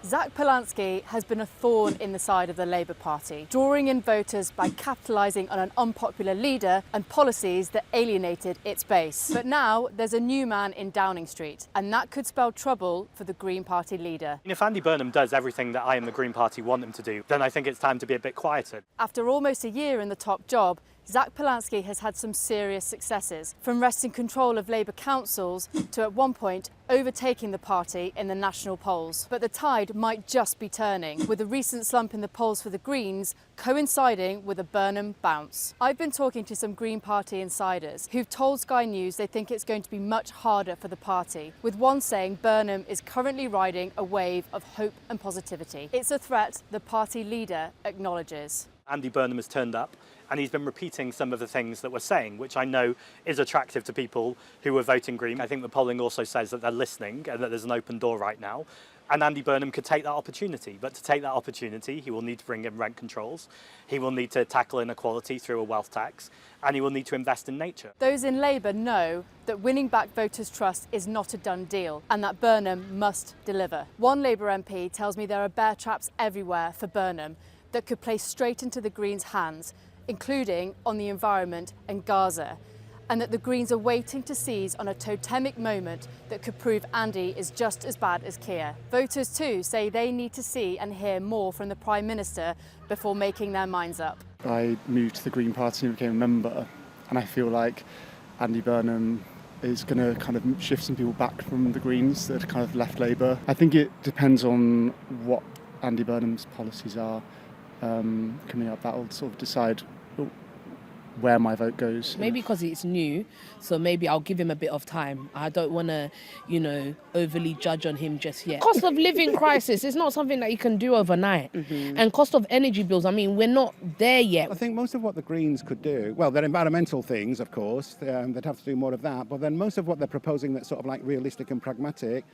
Zack Polanski has been a thorn in the side of the Labour Party, drawing in voters by capitalising on an unpopular leader and policies that alienated its base. But now there's a new man in Downing Street, and that could spell trouble for the Green Party leader. If Andy Burnham does everything that I and the Green Party want him to do, then I think it's time to be a bit quieter. After almost a year in the top job, Zack Polanski has had some serious successes, from wresting control of Labour councils to at one point overtaking the party in the national polls. But the tide might just be turning, with a recent slump in the polls for the Greens coinciding with a Burnham bounce. I've been talking to some Green Party insiders who've told Sky News they think it's going to be much harder for the party, with one saying Burnham is currently riding a wave of hope and positivity. It's a threat the party leader acknowledges. Andy Burnham has turned up and he's been repeating some of the things that we're saying, which I know is attractive to people who are voting Green. I think the polling also says that they're listening and that there's an open door right now. And Andy Burnham could take that opportunity. But to take that opportunity, he will need to bring in rent controls. He will need to tackle inequality through a wealth tax. And he will need to invest in nature. Those in Labour know that winning back voters' trust is not a done deal and that Burnham must deliver. One Labour MP tells me there are bear traps everywhere for Burnham that could play straight into the Greens' hands, including on the environment and Gaza, and that the Greens are waiting to seize on a totemic moment that could prove Andy is just as bad as Keir. Voters too say they need to see and hear more from the Prime Minister before making their minds up. I moved to the Green Party and became a member, and I feel like Andy Burnham is going to kind of shift some people back from the Greens that kind of left Labour. I think it depends on what Andy Burnham's policies are coming up. That will sort of decide where my vote goes. Maybe because it's new, so maybe I'll give him a bit of time. I don't want to, overly judge on him just yet. Cost of living crisis is not something that you can do overnight. And cost of energy bills, we're not there yet. I think most of what the Greens could do, well, they're environmental things, of course, they'd have to do more of that, but then most of what they're proposing that's sort of like realistic and pragmatic,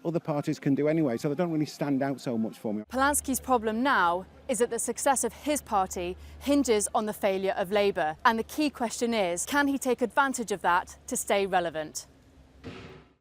other parties can do anyway, so they don't really stand out so much for me. Polanski's problem now is that the success of his party hinges on the failure of Labour. And the key question is, can he take advantage of that to stay relevant?